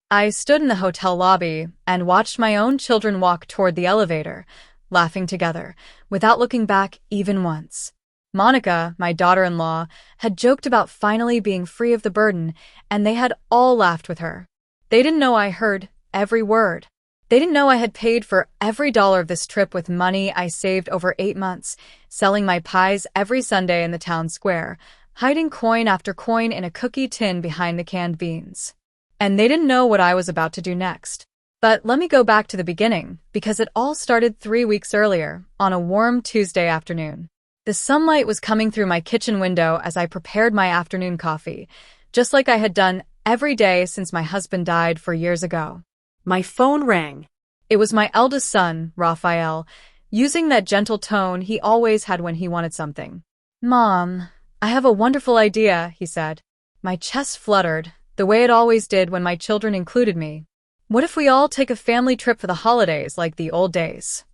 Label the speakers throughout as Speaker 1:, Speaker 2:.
Speaker 1: I stood in the hotel lobby and watched my own children walk toward the elevator, laughing together, without looking back even once. Monica, my daughter-in-law, had joked about finally being free of the burden, and they had all laughed with her. They didn't know I heard every word. They didn't know I had paid for every dollar of this trip with money I saved over 8 months, selling my pies every Sunday in the town square, hiding coin after coin in a cookie tin behind the canned beans. And they didn't know what I was about to do next. But let me go back to the beginning, because it all started 3 weeks earlier, on a warm Tuesday afternoon. The sunlight was coming through my kitchen window as I prepared my afternoon coffee, just like I had done every day since my husband died 4 years ago.
Speaker 2: My phone rang.
Speaker 1: It was my eldest son, Raphael, using that gentle tone he always had when he wanted something. "Mom, I have a wonderful idea," he said. My chest fluttered, the way it always did when my children included me. "What if we all take a family trip for the holidays like the old days?"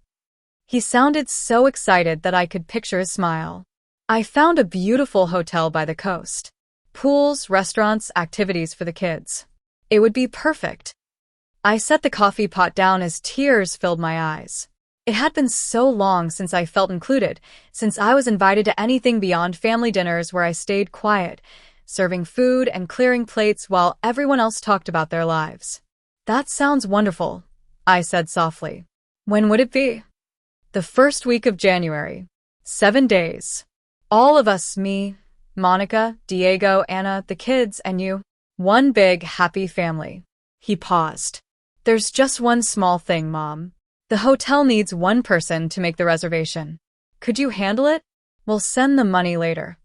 Speaker 1: He sounded so excited that I could picture his smile. I found a beautiful hotel by the coast. Pools, restaurants, activities for the kids. It would be perfect. I set the coffee pot down as tears filled my eyes. It had been so long since I felt included, since I was invited to anything beyond family dinners where I stayed quiet, serving food and clearing plates while everyone else talked about their lives. "That sounds wonderful," I said softly. "When would it be?" "The first week of January. 7 days. All of us, me, Monica, Diego, Anna, the kids, and you. One big, happy family." He paused. "There's just one small thing, Mom. The hotel needs one person to make the reservation. Could you handle it? We'll send the money later."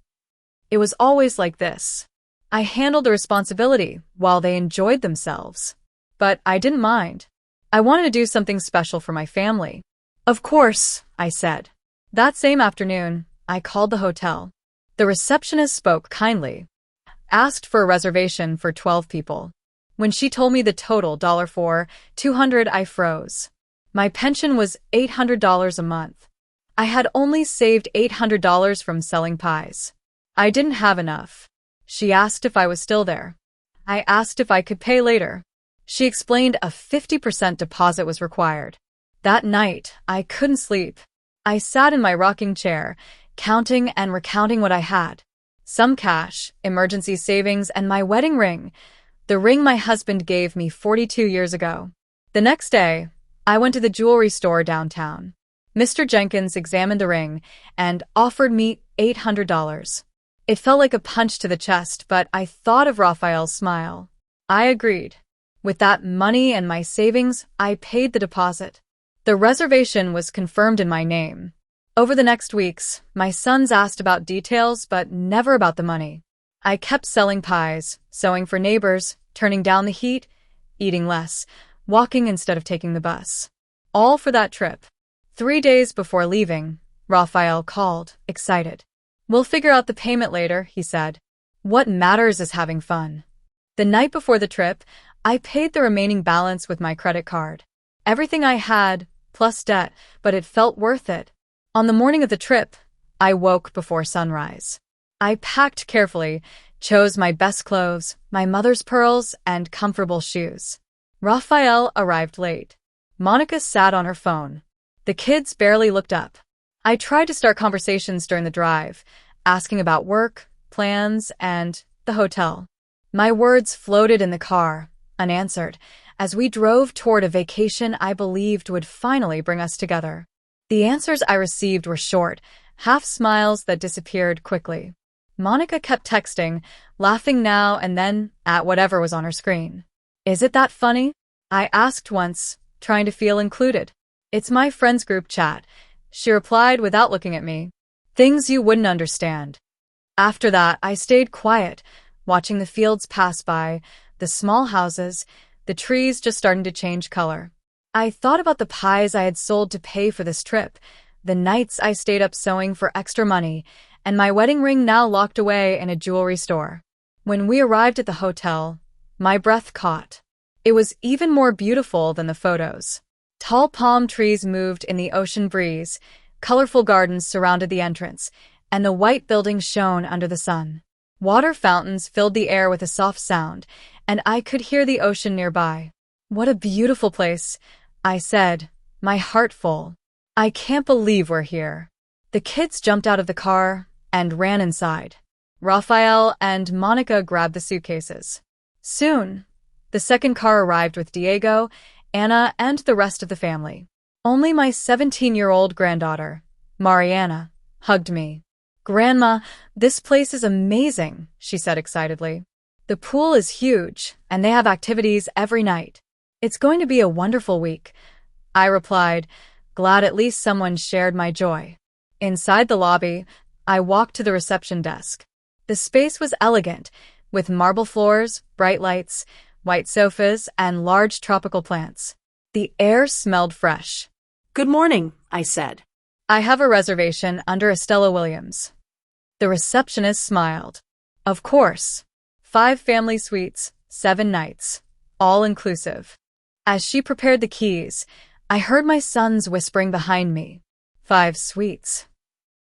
Speaker 1: It was always like this. I handled the responsibility while they enjoyed themselves. But I didn't mind. I wanted to do something special for my family. "Of course," I said. That same afternoon, I called the hotel. The receptionist spoke kindly, asked for a reservation for 12 people. When she told me the total for 200, I froze. My pension was $800 a month. I had only saved $800 from selling pies. I didn't have enough. She asked if I was still there. I asked if I could pay later. She explained a 50% deposit was required. That night, I couldn't sleep. I sat in my rocking chair, counting and recounting what I had. Some cash, emergency savings, and my wedding ring. The ring my husband gave me 42 years ago. The next day, I went to the jewelry store downtown. Mr. Jenkins examined the ring and offered me $800. It felt like a punch to the chest, but I thought of Raphael's smile. I agreed. With that money and my savings, I paid the deposit. The reservation was confirmed in my name. Over the next weeks, my sons asked about details, but never about the money. I kept selling pies, sewing for neighbors, turning down the heat, eating less, walking instead of taking the bus. All for that trip. 3 days before leaving, Raphael called, excited. "We'll figure out the payment later," he said. "What matters is having fun." The night before the trip, I paid the remaining balance with my credit card. Everything I had, plus debt, but it felt worth it. On the morning of the trip, I woke before sunrise. I packed carefully, chose my best clothes, my mother's pearls, and comfortable shoes. Raphael arrived late. Monica sat on her phone. The kids barely looked up. I tried to start conversations during the drive, asking about work, plans, and the hotel. My words floated in the car, unanswered, as we drove toward a vacation I believed would finally bring us together. The answers I received were short, half smiles that disappeared quickly. Monica kept texting, laughing now and then at whatever was on her screen. "Is it that funny?" I asked once, trying to feel included. "It's my friends group chat," she replied without looking at me. "Things you wouldn't understand." After that, I stayed quiet, watching the fields pass by, the small houses, the trees just starting to change color. I thought about the pies I had sold to pay for this trip, the nights I stayed up sewing for extra money, and my wedding ring now locked away in a jewelry store. When we arrived at the hotel, my breath caught. It was even more beautiful than the photos. Tall palm trees moved in the ocean breeze, colorful gardens surrounded the entrance, and the white buildings shone under the sun. Water fountains filled the air with a soft sound, and I could hear the ocean nearby. "What a beautiful place," I said, my heart full. "I can't believe we're here." The kids jumped out of the car and ran inside. Raphael and Monica grabbed the suitcases. Soon, the second car arrived with Diego, Anna, and the rest of the family. Only my 17-year-old granddaughter, Mariana, hugged me. "Grandma, this place is amazing," she said excitedly. "The pool is huge, and they have activities every night. It's going to be a wonderful week," I replied, glad at least someone shared my joy. Inside the lobby, I walked to the reception desk. The space was elegant, with marble floors, bright lights, white sofas, and large tropical plants. The air smelled fresh.
Speaker 2: "Good morning," I said.
Speaker 1: "I have a reservation under Estella Williams." The receptionist smiled. "Of course. 5 family suites, 7 nights, all inclusive." As she prepared the keys, I heard my sons whispering behind me. 5 suites.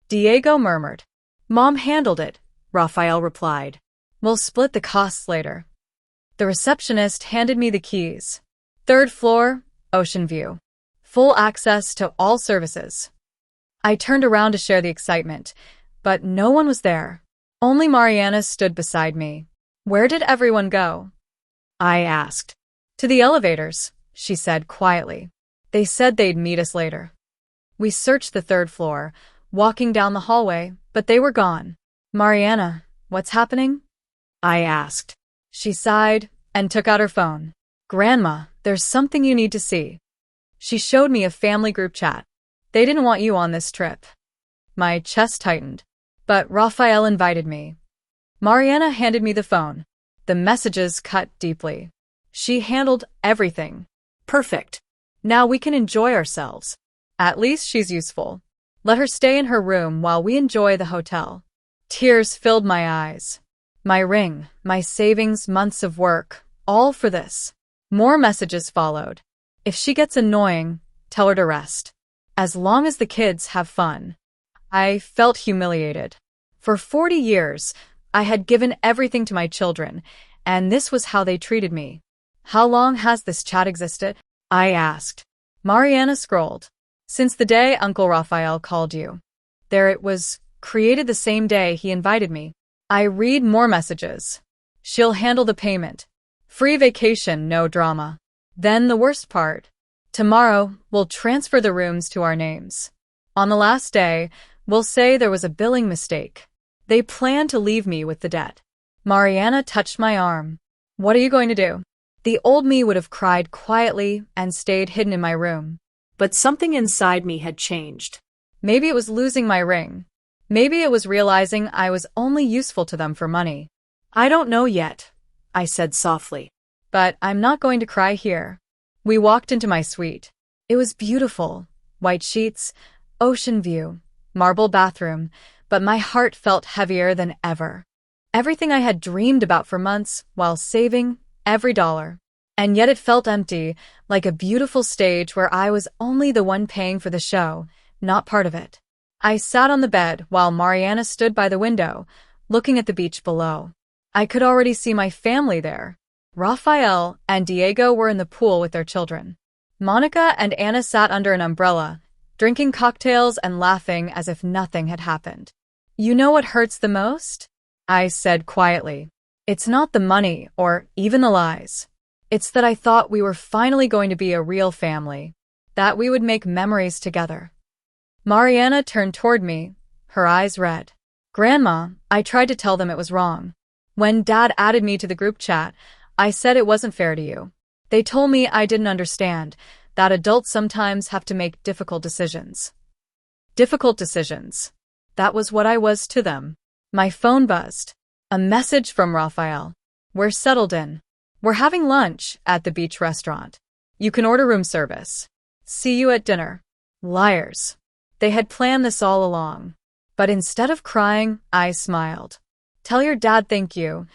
Speaker 1: Diego murmured. "Mom handled it," Raphael replied. "We'll split the costs later." The receptionist handed me the keys. 3rd floor, ocean view. Full access to all services. I turned around to share the excitement, but no one was there. Only Mariana stood beside me. "Where did everyone go?" I asked. "To the elevators," she said quietly. "They said they'd meet us later." We searched the 3rd floor, walking down the hallway, but they were gone. "Mariana, what's happening?" I asked. She sighed and took out her phone. "Grandma, there's something you need to see." She showed me a family group chat. "They didn't want you on this trip." My chest tightened. But Raphael invited me. Mariana handed me the phone. The messages cut deeply. She handled everything. "Perfect. Now we can enjoy ourselves. At least she's useful. Let her stay in her room while we enjoy the hotel." Tears filled my eyes. My ring, my savings, months of work, all for this. More messages followed. "If she gets annoying, tell her to rest. As long as the kids have fun." I felt humiliated. For 40 years, I had given everything to my children, and this was how they treated me. "How long has this chat existed?" I asked. Mariana scrolled. "Since the day Uncle Raphael called you." There it was, created the same day he invited me. I read more messages. "She'll handle the payment. Free vacation, no drama." Then the worst part. "Tomorrow, we'll transfer the rooms to our names. On the last day, we'll say there was a billing mistake. They plan to leave me with the debt." Mariana touched my arm. "What are you going to do?" The old me would have cried quietly and stayed hidden in my room. But something inside me had changed. Maybe it was losing my ring. Maybe it was realizing I was only useful to them for money. "I don't know yet," I said softly. "But I'm not going to cry here." We walked into my suite. It was beautiful. White sheets, ocean view, marble bathroom, but my heart felt heavier than ever. Everything I had dreamed about for months while saving every dollar. And yet it felt empty, like a beautiful stage where I was only the one paying for the show, not part of it. I sat on the bed while Mariana stood by the window, looking at the beach below. I could already see my family there. Raphael and Diego were in the pool with their children. Monica and Anna sat under an umbrella, drinking cocktails and laughing as if nothing had happened. "You know what hurts the most?" I said quietly. "It's not the money or even the lies. It's that I thought we were finally going to be a real family, that we would make memories together." Mariana turned toward me, her eyes red. "Grandma, I tried to tell them it was wrong. When Dad added me to the group chat, I said it wasn't fair to you. They told me I didn't understand, that adults sometimes have to make difficult decisions." Difficult decisions. That was what I was to them. My phone buzzed. A message from Raphael. "We're settled in. We're having lunch at the beach restaurant. You can order room service. See you at dinner." Liars. They had planned this all along. But instead of crying, I smiled. "Tell your dad thank you,"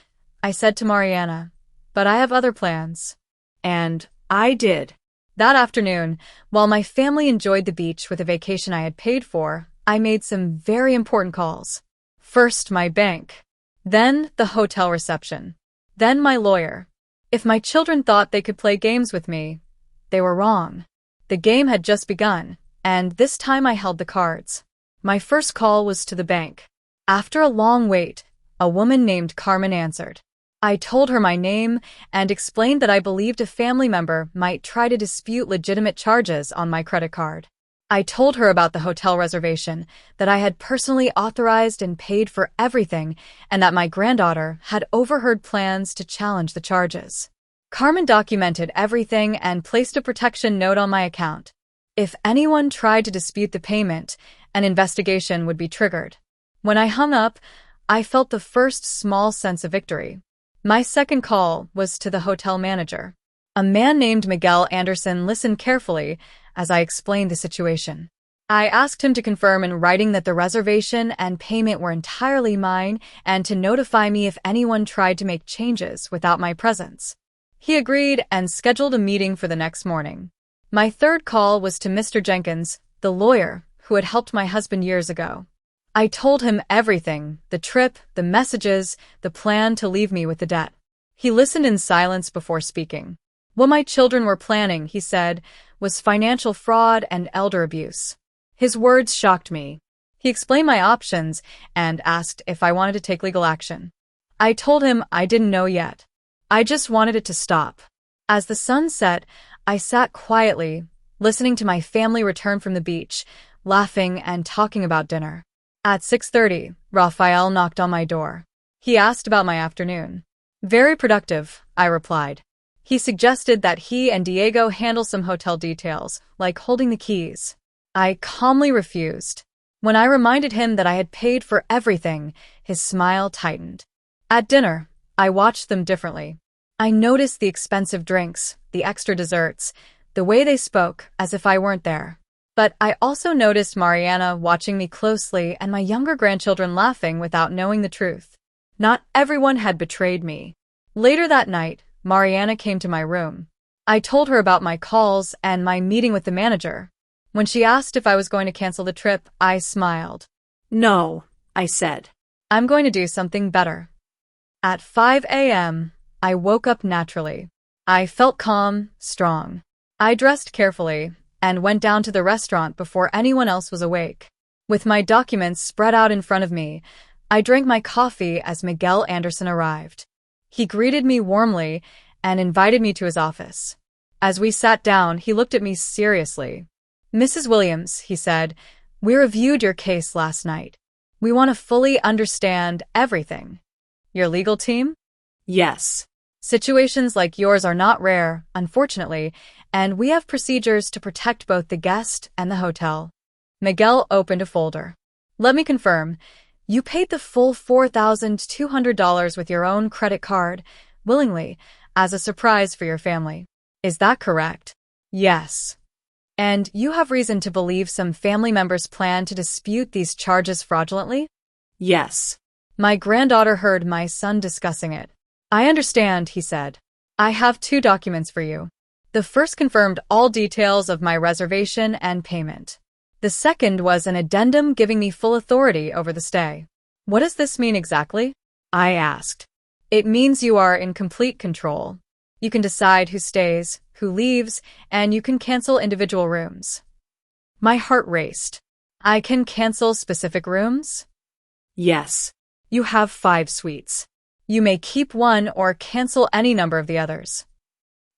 Speaker 1: I said to Mariana. "But I have other plans." And I did. That afternoon, while my family enjoyed the beach with a vacation I had paid for, I made some very important calls. First, my bank. Then the hotel reception. Then my lawyer. If my children thought they could play games with me, they were wrong. The game had just begun, and this time I held the cards. My first call was to the bank. After a long wait, a woman named Carmen answered. I told her my name and explained that I believed a family member might try to dispute legitimate charges on my credit card. I told her about the hotel reservation, that I had personally authorized and paid for everything, and that my granddaughter had overheard plans to challenge the charges. Carmen documented everything and placed a protection note on my account. If anyone tried to dispute the payment, an investigation would be triggered. When I hung up, I felt the first small sense of victory. My second call was to the hotel manager. A man named Miguel Anderson listened carefully as I explained the situation. I asked him to confirm in writing that the reservation and payment were entirely mine and to notify me if anyone tried to make changes without my presence. He agreed and scheduled a meeting for the next morning. My third call was to Mr. Jenkins, the lawyer who had helped my husband years ago. I told him everything, the trip, the messages, the plan to leave me with the debt. He listened in silence before speaking. What my children were planning, he said, was financial fraud and elder abuse. His words shocked me. He explained my options and asked if I wanted to take legal action. I told him I didn't know yet. I just wanted it to stop. As the sun set, I sat quietly, listening to my family return from the beach, laughing and talking about dinner. At 6:30, Raphael knocked on my door. He asked about my afternoon. Very productive, I replied. He suggested that he and Diego handle some hotel details, like holding the keys. I calmly refused. When I reminded him that I had paid for everything, his smile tightened. At dinner, I watched them differently. I noticed the expensive drinks, the extra desserts, the way they spoke as if I weren't there. But I also noticed Mariana watching me closely and my younger grandchildren laughing without knowing the truth. Not everyone had betrayed me. Later that night, Mariana came to my room. I told her about my calls and my meeting with the manager. When she asked if I was going to cancel the trip, I smiled.
Speaker 2: No, I said.
Speaker 1: I'm going to do something better. At 5 a.m., I woke up naturally. I felt calm, strong. I dressed carefully and went down to the restaurant before anyone else was awake. With my documents spread out in front of me, I drank my coffee as Miguel Anderson arrived. He greeted me warmly and invited me to his office. As we sat down, he looked at me seriously. Mrs. Williams, he said, we reviewed your case last night. We want to fully understand everything. Your legal team?
Speaker 2: Yes.
Speaker 1: Situations like yours are not rare, unfortunately, and we have procedures to protect both the guest and the hotel. Miguel opened a folder. Let me confirm. You paid the full $4,200 with your own credit card, willingly, as a surprise for your family. Is that correct? Yes. And you have reason to believe some family members plan to dispute these charges fraudulently?
Speaker 2: Yes.
Speaker 1: My granddaughter heard my son discussing it. I understand, he said. I have 2 documents for you. The first confirmed all details of my reservation and payment. The second was an addendum giving me full authority over the stay. What does this mean exactly? I asked. It means you are in complete control. You can decide who stays, who leaves, and you can cancel individual rooms. My heart raced. I can cancel specific rooms?
Speaker 2: Yes.
Speaker 1: You have 5 suites. You may keep one or cancel any number of the others.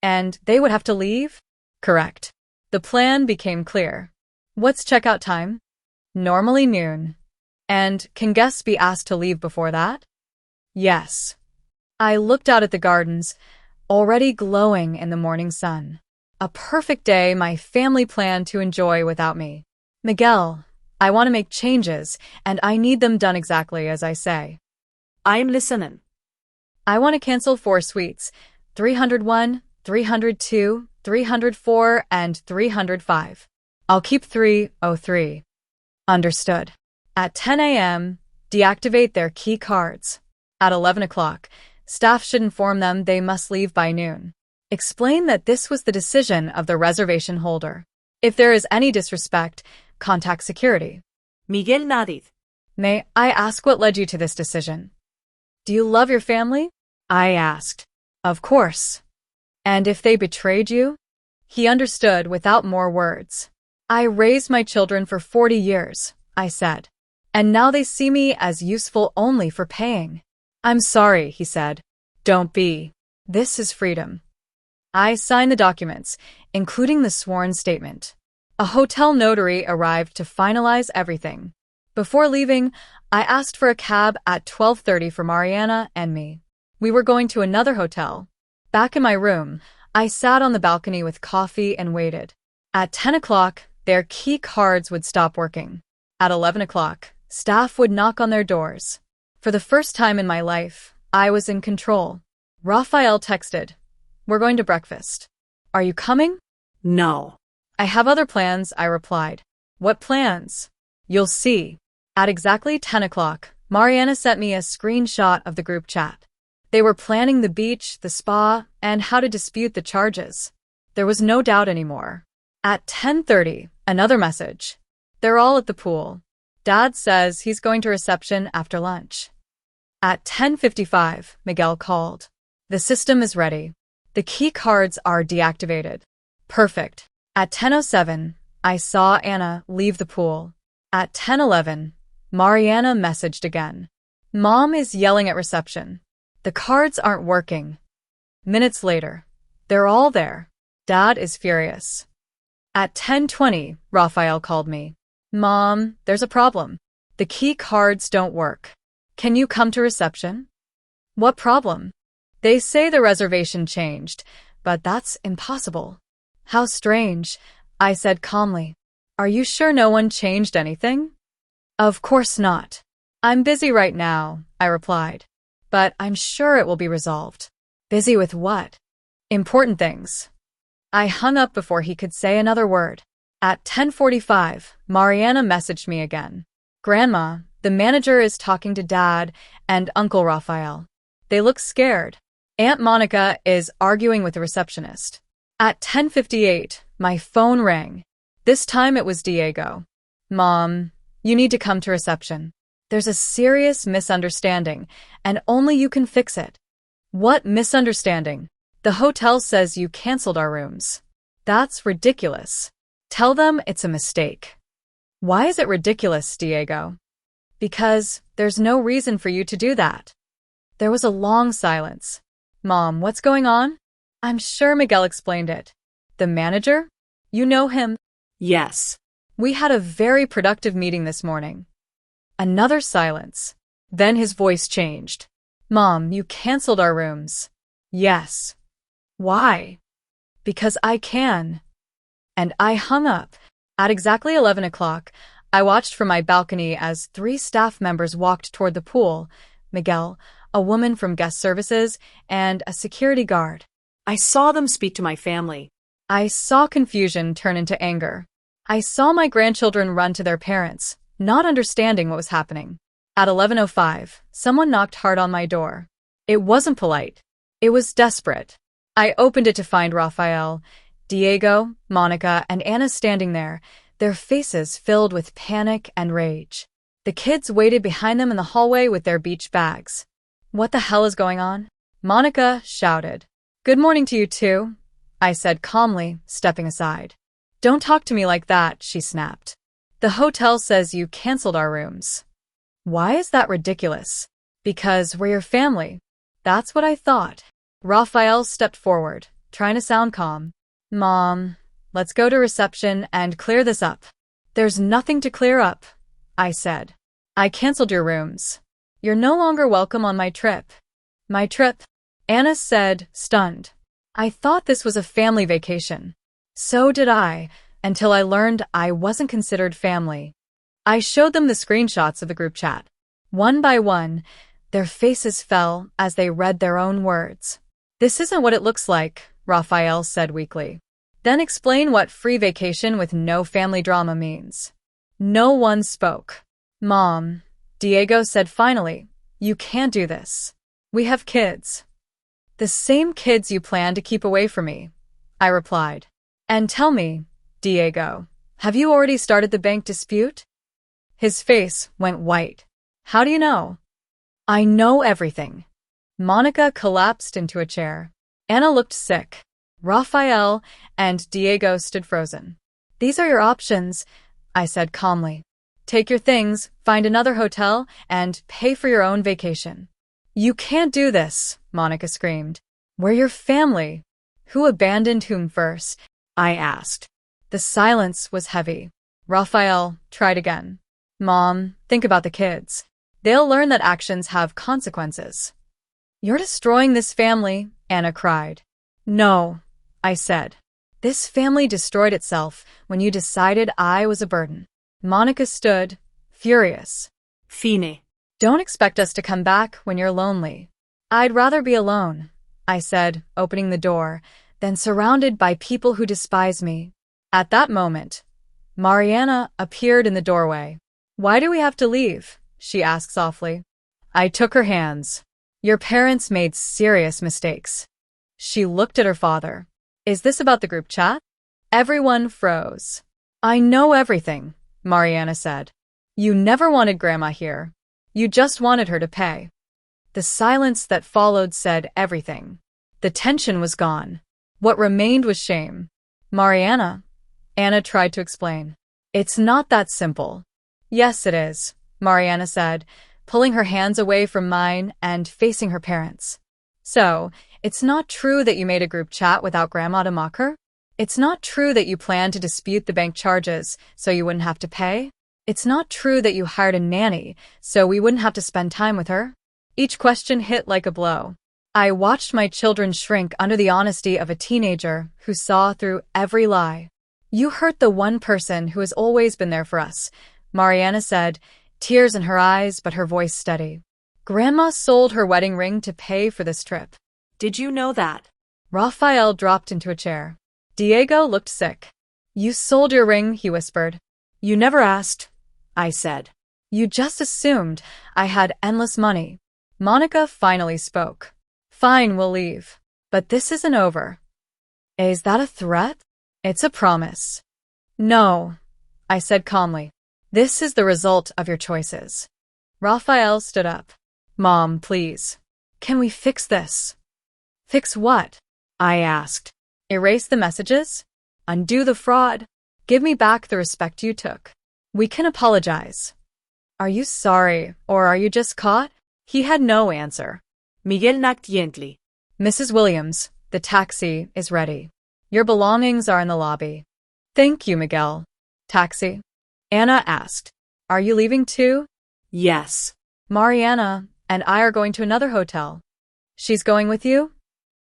Speaker 1: And they would have to leave? Correct. The plan became clear. What's checkout time? Normally noon. And can guests be asked to leave before that? Yes. I looked out at the gardens, already glowing in the morning sun. A perfect day my family planned to enjoy without me. Miguel, I want to make changes, and I need them done exactly as I say.
Speaker 2: I'm listening.
Speaker 1: I want to cancel 4 suites, 301, 302, 304, and 305. I'll keep 303. Understood. At 10 a.m., deactivate their key cards. At 11 o'clock, staff should inform them they must leave by noon. Explain that this was the decision of the reservation holder. If there is any disrespect, contact security.
Speaker 2: Miguel nodded.
Speaker 1: May I ask what led you to this decision? Do you love your family?
Speaker 2: I asked.
Speaker 1: Of course. And if they betrayed you? He understood without more words. I raised my children for 40 years, I said. And now they see me as useful only for paying. I'm sorry, he said. Don't be. This is freedom. I signed the documents, including the sworn statement. A hotel notary arrived to finalize everything. Before leaving, I asked for a cab at 12:30 for Mariana and me. We were going to another hotel. Back in my room, I sat on the balcony with coffee and waited. At 10 o'clock, their key cards would stop working. At 11 o'clock, staff would knock on their doors. For the first time in my life, I was in control. Raphael texted, "We're going to breakfast. Are you coming?"
Speaker 2: No.
Speaker 1: "I have other plans," I replied. "What plans?" "You'll see." At exactly 10 o'clock, Mariana sent me a screenshot of the group chat. They were planning the beach, the spa, and how to dispute the charges. There was no doubt anymore. At 10:30, another message. "They're all at the pool. Dad says he's going to reception after lunch." At 10:55, Miguel called. "The system is ready. The key cards are deactivated." Perfect. At 10:07, I saw Anna leave the pool. At 10:11, Mariana messaged again. "Mom is yelling at reception. The cards aren't working." Minutes later, they're all there. Dad is furious. At 10:20, Raphael called me. "Mom, there's a problem. The key cards don't work. Can you come to reception?" "What problem?" "They say the reservation changed, but that's impossible." "How strange," I said calmly. "Are you sure no one changed anything?" "Of course not. I'm busy right now," I replied. "But I'm sure it will be resolved." "Busy with what?" "Important things." I hung up before he could say another word. At 10:45, Mariana messaged me again. "Grandma, the manager is talking to Dad and Uncle Raphael. They look scared. Aunt Monica is arguing with the receptionist." At 10:58, my phone rang. This time it was Diego. "Mom, you need to come to reception. There's a serious misunderstanding, and only you can fix it." "What misunderstanding?" "The hotel says you canceled our rooms." "That's ridiculous. Tell them it's a mistake." "Why is it ridiculous, Diego?" "Because there's no reason for you to do that." There was a long silence. "Mom, what's going on?" "I'm sure Miguel explained it." "The manager? You know him?"
Speaker 2: Yes.
Speaker 1: "We had a very productive meeting this morning." Another silence. Then his voice changed. "Mom, you canceled our rooms." "Yes." "Why?" "Because I can." And I hung up. At exactly 11 o'clock, I watched from my balcony as 3 staff members walked toward the pool: Miguel, a woman from guest services, and a security guard.
Speaker 2: I saw them speak to my family.
Speaker 1: I saw confusion turn into anger. I saw my grandchildren run to their parents, not understanding what was happening. At 11:05, someone knocked hard on my door. It wasn't polite. It was desperate. I opened it to find Raphael, Diego, Monica, and Anna standing there, their faces filled with panic and rage. The kids waited behind them in the hallway with their beach bags. "What the hell is going on?" Monica shouted. "Good morning to you too," I said calmly, stepping aside. "Don't talk to me like that," she snapped. "The hotel says you canceled our rooms." "Why is that ridiculous?" "Because we're your family." "That's what I thought." Raphael stepped forward, trying to sound calm. "Mom, let's go to reception and clear this up." "There's nothing to clear up," I said. "I canceled your rooms. You're no longer welcome on my trip." "My trip?" Anna said, stunned. "I thought this was a family vacation." "So did I, until I learned I wasn't considered family." I showed them the screenshots of the group chat. One by one, their faces fell as they read their own words. "This isn't what it looks like," Raphael said weakly. "Then explain what free vacation with no family drama means." No one spoke. "Mom," Diego said finally, "you can't do this. We have kids." "The same kids you plan to keep away from me," I replied. "And tell me, Diego, have you already started the bank dispute?" His face went white. "How do you know?" I know everything. Monica collapsed into a chair. Anna looked sick. Raphael and Diego stood frozen. These are your options, I said calmly. Take your things, find another hotel, and pay for your own vacation. You can't do this, Monica screamed. We're your family. Who abandoned whom first?
Speaker 2: I asked.
Speaker 1: The silence was heavy. Raphael tried again. Mom, think about the kids. They'll learn that actions have consequences. You're destroying this family, Anna cried. No, I said. This family destroyed itself when you decided I was a burden. Monica stood, furious.
Speaker 2: Fine.
Speaker 1: Don't expect us to come back when you're lonely. I'd rather be alone, I said, opening the door, than surrounded by people who despise me. At that moment, Mariana appeared in the doorway. Why do we have to leave? She asked softly. I took her hands. Your parents made serious mistakes. She looked at her father. Is this about the group chat? Everyone froze. I know everything, Mariana said. You never wanted Grandma here. You just wanted her to pay. The silence that followed said everything. The tension was gone. What remained was shame. Mariana, Anna tried to explain. It's not that simple. Yes, it is, Mariana said, pulling her hands away from mine and facing her parents. So, it's not true that you made a group chat without Grandma to mock her? It's not true that you planned to dispute the bank charges so you wouldn't have to pay? It's not true that you hired a nanny so we wouldn't have to spend time with her? Each question hit like a blow. I watched my children shrink under the honesty of a teenager who saw through every lie. You hurt the one person who has always been there for us, Mariana said, tears in her eyes but her voice steady. Grandma sold her wedding ring to pay for this trip.
Speaker 2: Did you know that?
Speaker 1: Raphael dropped into a chair. Diego looked sick. You sold your ring, he whispered.
Speaker 2: You never asked, I said.
Speaker 1: You just assumed I had endless money. Monica finally spoke. Fine, we'll leave. But this isn't over. Is that a threat? It's a promise. No, I said calmly. This is the result of your choices. Raphael stood up. Mom, please. Can we fix this? Fix what? I asked. Erase the messages? Undo the fraud? Give me back the respect you took. We can apologize. Are you sorry, or are you just caught? He had no answer.
Speaker 2: Miguel knocked gently.
Speaker 1: Mrs. Williams, the taxi is ready. Your belongings are in the lobby. Thank you, Miguel. Taxi? Anna asked. Are you leaving too?
Speaker 2: Yes.
Speaker 1: Mariana and I are going to another hotel. She's going with you?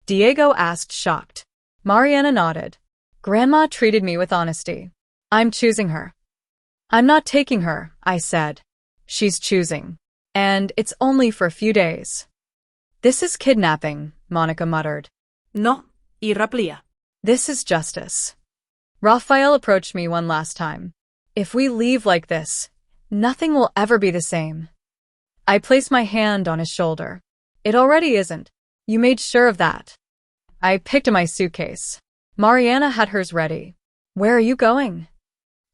Speaker 1: Diego asked, shocked. Mariana nodded. Grandma treated me with honesty. I'm choosing her. I'm not taking her, I said. She's choosing. And it's only for a few days. This is kidnapping, Monica muttered.
Speaker 2: No, irraplia.
Speaker 1: This is justice. Raphael approached me one last time. If we leave like this, nothing will ever be the same. I placed my hand on his shoulder. It already isn't. You made sure of that. I picked up my suitcase. Mariana had hers ready. Where are you going?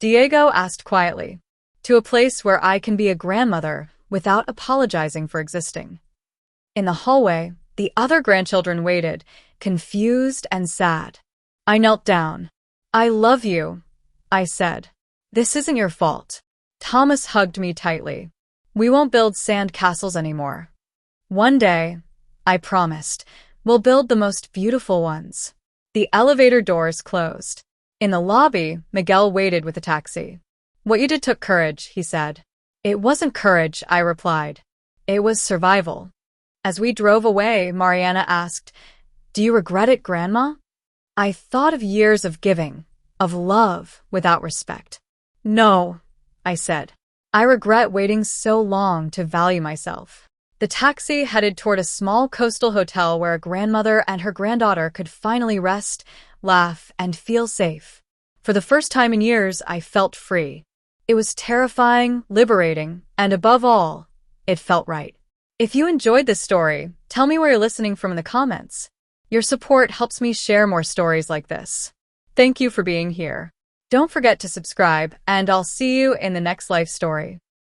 Speaker 1: Diego asked quietly. To a place where I can be a grandmother without apologizing for existing. In the hallway, the other grandchildren waited, confused and sad. I knelt down. I love you, I said. This isn't your fault. Thomas hugged me tightly. We won't build sand castles anymore. One day, I promised, we'll build the most beautiful ones. The elevator doors closed. In the lobby, Miguel waited with a taxi. What you did took courage, he said. It wasn't courage, I replied. It was survival. As we drove away, Mariana asked, Do you regret it, Grandma? I thought of years of giving, of love without respect. No, I said. I regret waiting so long to value myself. The taxi headed toward a small coastal hotel where a grandmother and her granddaughter could finally rest, laugh, and feel safe. For the first time in years, I felt free. It was terrifying, liberating, and above all, it felt right. If you enjoyed this story, tell me where you're listening from in the comments. Your support helps me share more stories like this. Thank you for being here. Don't forget to subscribe, and I'll see you in the next life story.